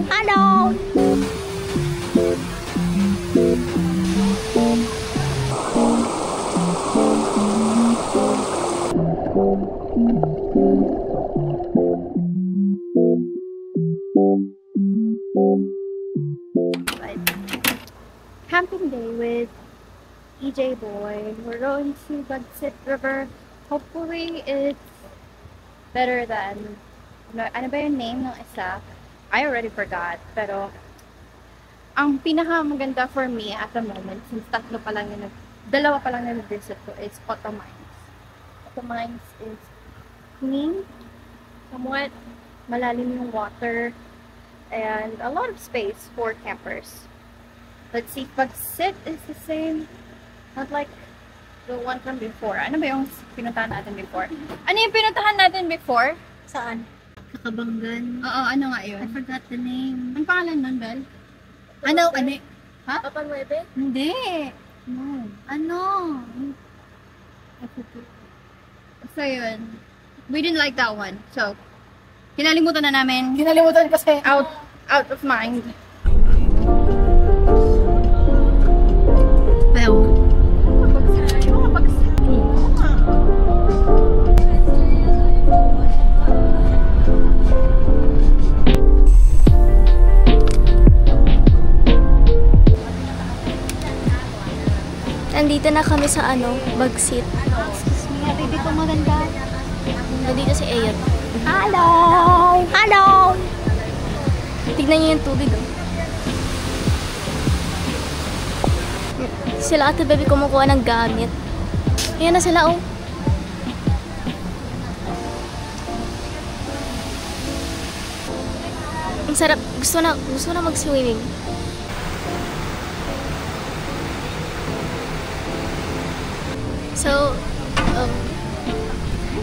Hello! Camping day with EJ Boy. We're going to Bagsit River. Hopefully it's better than ano ba yung name ng isa? I already forgot. Pero ang pinaka maganda for me at the moment, since dalawa pa lang yung visit ko, is Otto Mines. Otto Mines is clean, somewhat malalim yung water, and a lot of space for campers. Let's see if Bagsit is the same. Not like the one from before. Ano ba yung pinuntahan natin before? Ano yung pinuntahan natin before? Saan? Kakabanggan. Oo, ano nga yun? I forgot the name. Ang pangalan nun, Bel? Ano? Ha? Papa Nueve? Hindi. No. Ano? So yun. We didn't like that one. So, kinalimutan na namin. Kinalimutan kasi. Out of mind. Ayaw. Nandito na kami sa Bagsit. Excuse me, baby ko maganda. Nandito si Ayat. Hello! Hello! Tignan niyo yung tubig, oh. Sila ate baby kumukuha ng gamit. Ayan na sila, oh. Ang sarap. Gusto na mag-swimming. So,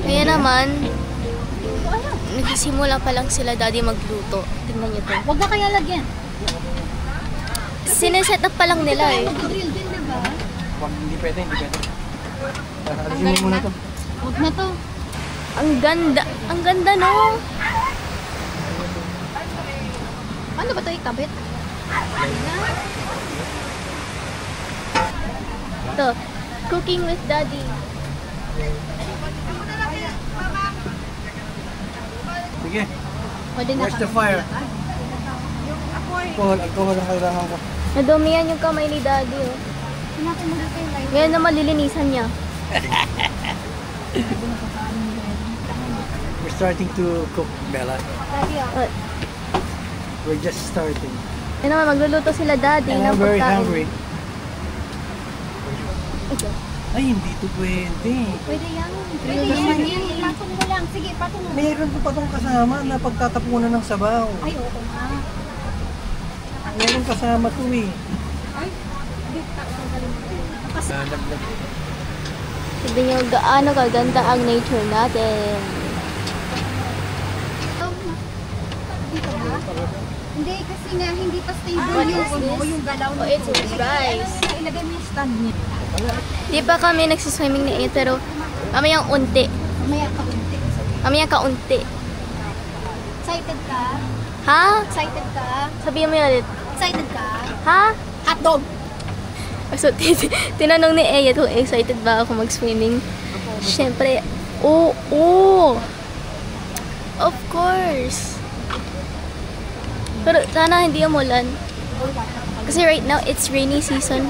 ngayon naman, nagsisimula pa lang sila daddy magluto. Tingnan niyo to. Huwag na kaya lagyan. Sineset up pa lang nila eh. Mag-grill din, diba? Hindi pwede. Alisin mo muna to. Huwag na to. Ang ganda no? Paano ba ito ikabit? Ito, cooking with daddy. Sige. Pwede na Where's the fire? Alcohol ang kailangan ko. Nadumihan yung kamay ni daddy, oh. Pinapin mo dito yung light. Ngayon na malilinisan niya. We're starting to cook, Bella. Daddy, oh. We're just starting. Yan naman, magluluto sila daddy And ng I'm very pagkain. hungry. Ay, hindi to pwede. Pwede yan. Pwede yan. Ipatong mo lang. Sige, ipatong mo. Mayroon ko pa tong kasama na pagtatapunan ng sabaw. Ay, oo nga. Mayroon kasama to eh. Ay, Tignan nyo gaano kaganda ang nature natin. dito ba? Hindi, kasi nga hindi pa stable What yung is this? yung galaw Oh, it's rice. Ilagay mo yung stand niya. Di pa kami nagsiswimming ni Ayat, pero mamayang unti. Mamaya ka unti. Mamayang kaunti. Excited ka? Ha? Excited ka? Sabihin mo yun ulit. Excited ka? Ha? Hotdog! So, tinanong ni Ayat kung excited ba ako mag-swimming. Siyempre, oo. Of course. Pero sana hindi umulan. Kasi right now, it's rainy season.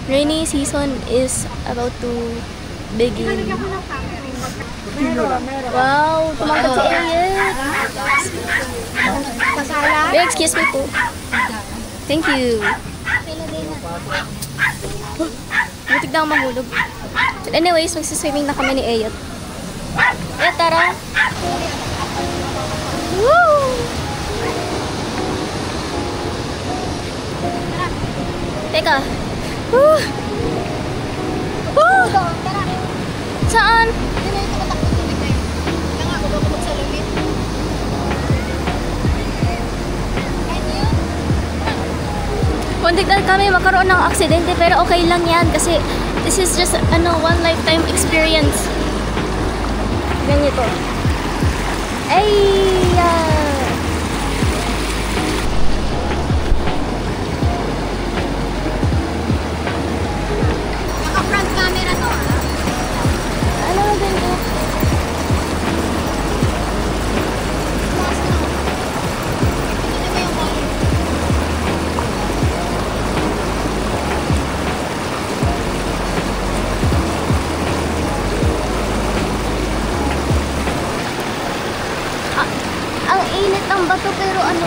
Rainy season is about to begin. Wow, tumangkat si Ayat. Pasala? Excuse me po. Thank you. Butik na ako mahulog. But anyways, magsiswimming na kami ni Ayat. Ayat, tara! Woo! Teka. Woo! Woo! Saan? Muntik na kami magkaroon ng aksidente pero okay lang yan kasi This is just, one lifetime experience. Ganito. Ay! Naka-front camera to ah. Ano na ganito? Ang init ng bato pero ang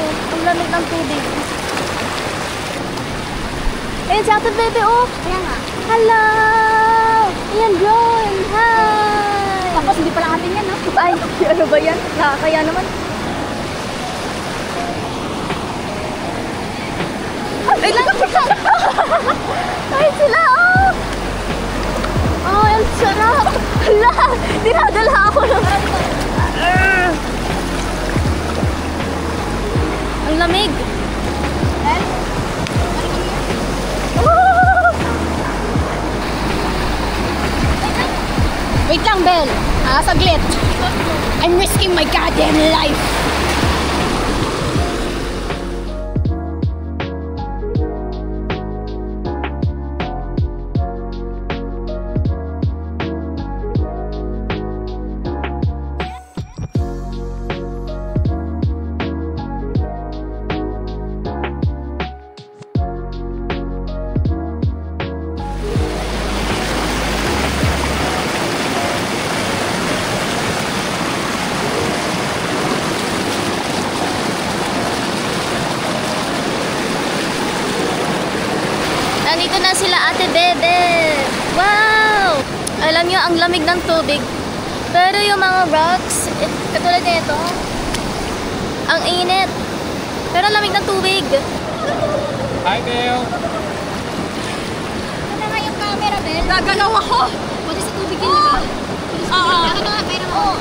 lamig ng tubig. Ayan si Ate Bebe, oh! Kaya nga. Hello! Ayan, John! Hi! Tapos hindi pala atin yan, no? Ay, ano ba yan? Kaya naman. Ay, lang! Ay, sila, oh! Ay, ang sarap! Hala! Dinadala ako ng... Ang lamig! Wait lang, Bel. Saglit. I'm risking my goddamn life. Nandito na sila Ate Bebe. Wow! Alam nyo, ang lamig ng tubig. Pero yung mga rocks, katulad nito, ang init. Pero ang lamig ng tubig. Hi, Belle! Ano nga yung camera, Bel? Gagalaw ako! Pwede sa tubig yun, diba? Oo. Ano nga, pera mo.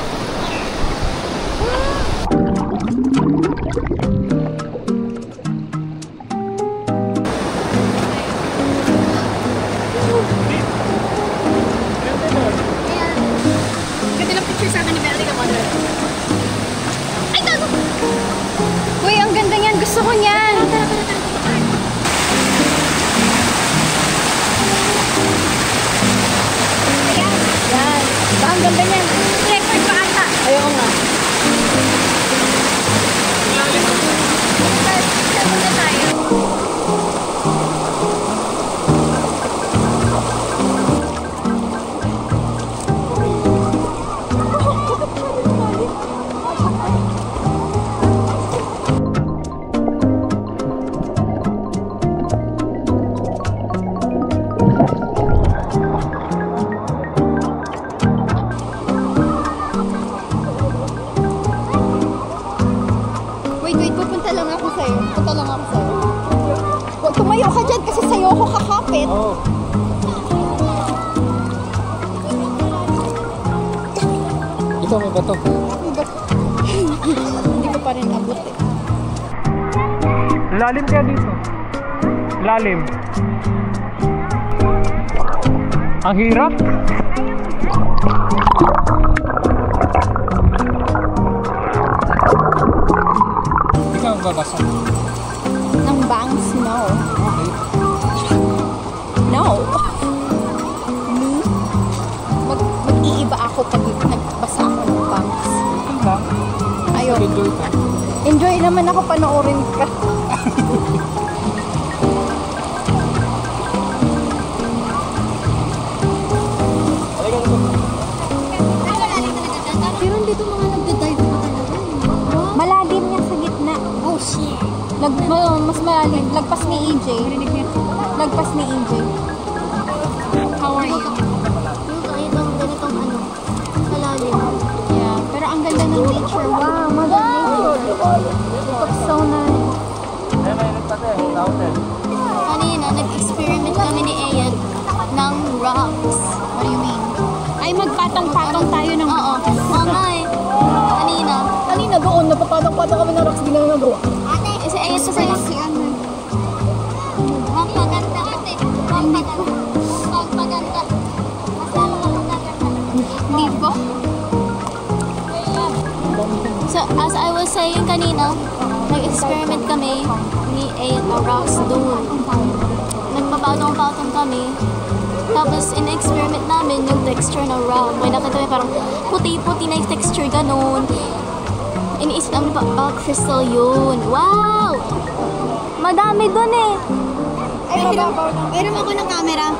Ganda ng picture sa akin ni Bel. Tingnan mo, Bel. Ay, tago! Uy, ang ganda niyan. Gusto ko niyan. Ayan. Yan. Ang ganda niyan. Record pa ata. Ayaw nga. Muna tayo. Wait, pupunta lang ako sa'yo. Punta lang ako sa'yo. Huwag tumayo ka dyan kasi sa'yo ako kakapit. Oh. Ito, may bato. Hindi ko pa rin abot eh. Lalim kaya dito. Lalim. Ang hirap. Hindi ka magbabasa. Ng bangs, no. Okay. No. Me? Mag-iiba ako pag nagbasa ako ng bangs. Ito lang. Ayun. Enjoy ka. Enjoy naman ako panoorin ka. Pero dito mga nagda-dive pa talaga. Malalim niya sa gitna. Oh shit. Mas malalim. Lagpas ni EJ. Lagpas ni EJ. How are you? Yung kaibang ganitong kalalim. Yeah. Pero ang ganda ng nature. Wow, mother nature. Looks so nice. Kanina, nag-experiment kami ni Ayan ng rocks. What do you mean? Ay, magpatong-patong tayo ng... Oo. Oo nga eh. Kanina. Kanina doon, napapatong-patong kami ng rocks. Hindi na nagawa. Ate, si Ayan sa sa'yo. Si ano? Magpaganda ate. Magpaganda. Magpaganda. Leave ko? So, as I was saying kanina, nag-experiment kami ni Rox doon. Nagpapatong-patong kami. Tapos, in-experiment namin yung texture ng rock. May nakita kami parang puti-puti na yung texture, ganun. Iniisip namin pa, crystal yun. Wow! Madami doon eh. Meron ako ng camera.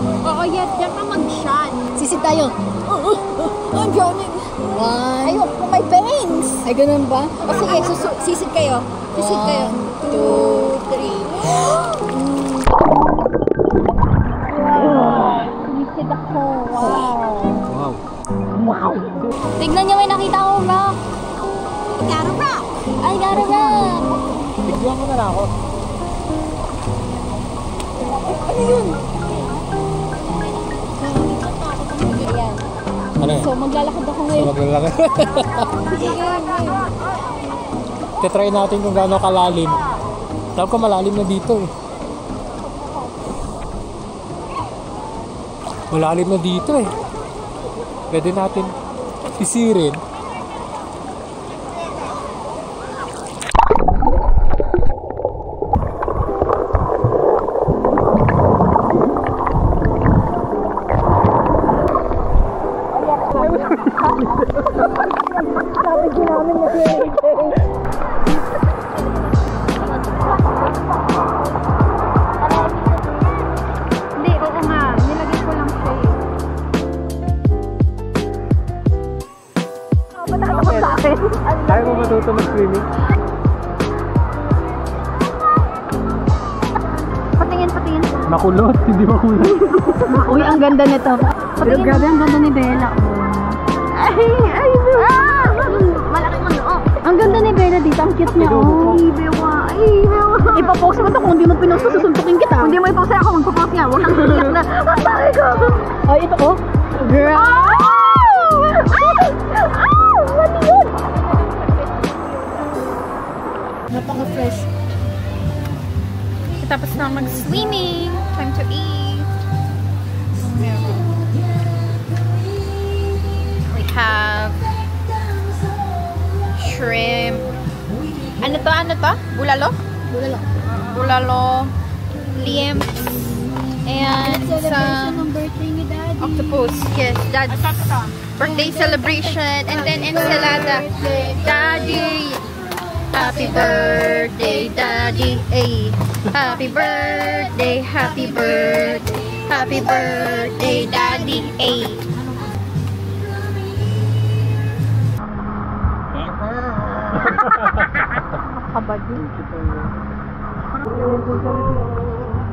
Oo, yan ka mag-shot. Sisid tayo. Ang drowning. Ayun, kung may veins. Ay, ganun ba? O sige, sisid kayo. Sisid kayo. 2, 3. Sisid ako. Wow. Tignan niyo, may nakita akong rock. I got a rock. I got a rock. Bigyan ko na lang ako. Ano yun? Ayan. Ano yun? So, maglalakad ako ngayon. Maglalaki. Try natin kung gaano kalalim. Alam ko malalim na dito eh. Malalim na dito eh. Pwede natin sisirin. Hindi, oo nga. Nilagay ko lang siya eh. Matakot sa akin. Kaya mo matuto mag-swimming? Patingin. Makulot, hindi makulot. Uy, ang ganda nito. Pero grabe, ang ganda ni Bella. Ay, malaki ko noo. Ang ganda ni Bella dito. Ang cute niya. Ay, bewa. Ipapost mo ito. Kung hindi mo pinost, susuntukin kita. Kung hindi mo ipost ako, magpapost niya. Huwag kang iyak na. Ang bakit ko. Ay, ito ko. Girl. What yun? Napaka-fresh. Tapos na mag-swimming. Time to eat. We have shrimp. Ano to? Bulalo? Bulalo. Liam. And some birthday ni Daddy. octopus. Yes, that's birthday celebration. And then ensalada. Daddy. Happy birthday, Daddy. Ay. Happy birthday, happy birthday. Happy birthday, Daddy. Ay.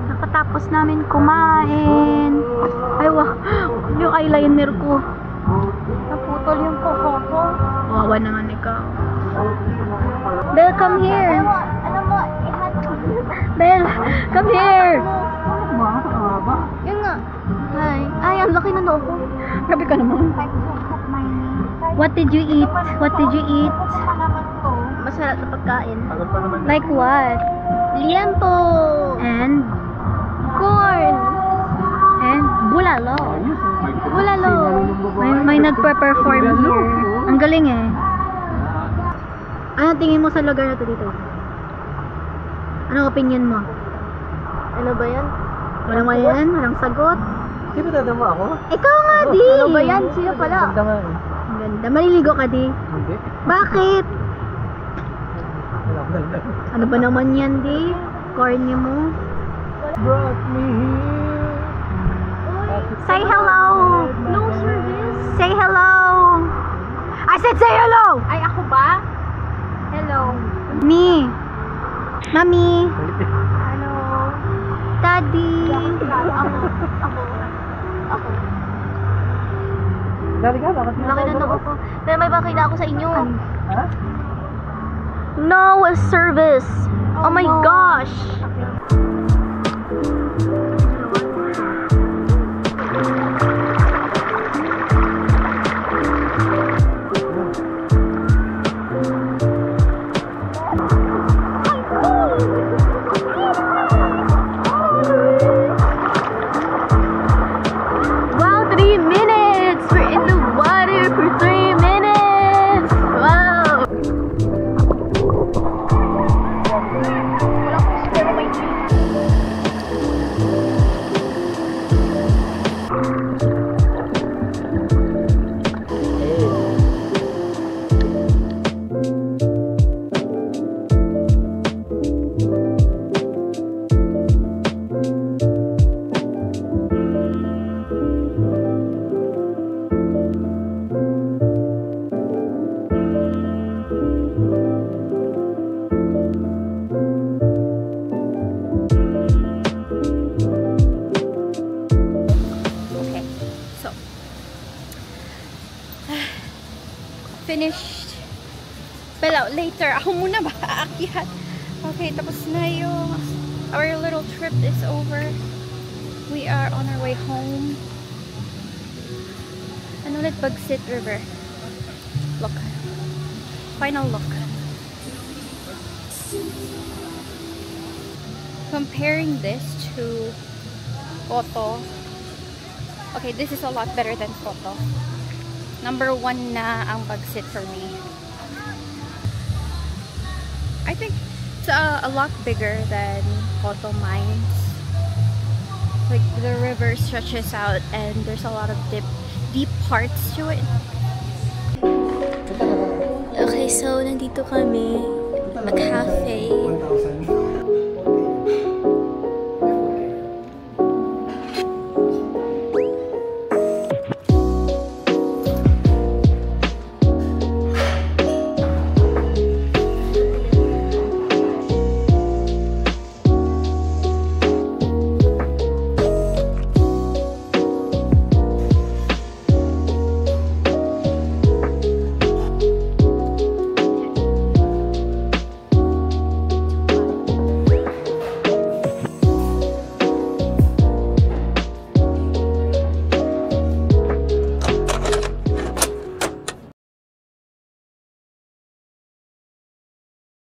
Nakatapos namin kumain. Ay, wow. Yung eyeliner ko. Naputol yung kuko ko. Wawa naman ikaw. Belle, come here. Belle, come here. Yun nga. Ay, ang laki na noo ko. Grabe ka naman. What did you eat? Masarap na pagkain. Like what? Liempo. And corn. And bulalo. May nagpe-perform here. Ang galing eh. Ano tingin mo sa lugar na to dito? Anong opinion mo? Ano ba yan? Walang sagot? Di ba dadama ako? Ikaw nga, Di! Ano ba yan? Siya pala. Ganda nga eh. Ang ganda. Maliligo ka, Di? Hindi. Bakit? Wala. Ano ba naman yan, Di? Corny mo? Brought me here. Say hello! No service. Say hello! I said say hello! Ay, ako ba? Hello. Me. Mami. Hello. Daddy. Ako. Dali ka, bakit Laki na noo ko. Pero may bakila ako sa inyo. Ha? No service. Oh my gosh. Wow, 3 minutes! We're finished. Pero later, ako muna ba aakyat? Okay, tapos na yung our little trip is over. We are on our way home. Ano ulit? Bagsit River. Look. Final look. Comparing this to Koto. Okay, this is a lot better than Koto. Number 1 na ang Bagsit for me. I think it's a lot bigger than Koto Mines. Like the river stretches out and there's a lot of deep parts to it. Okay, so nandito kami mag-cafe.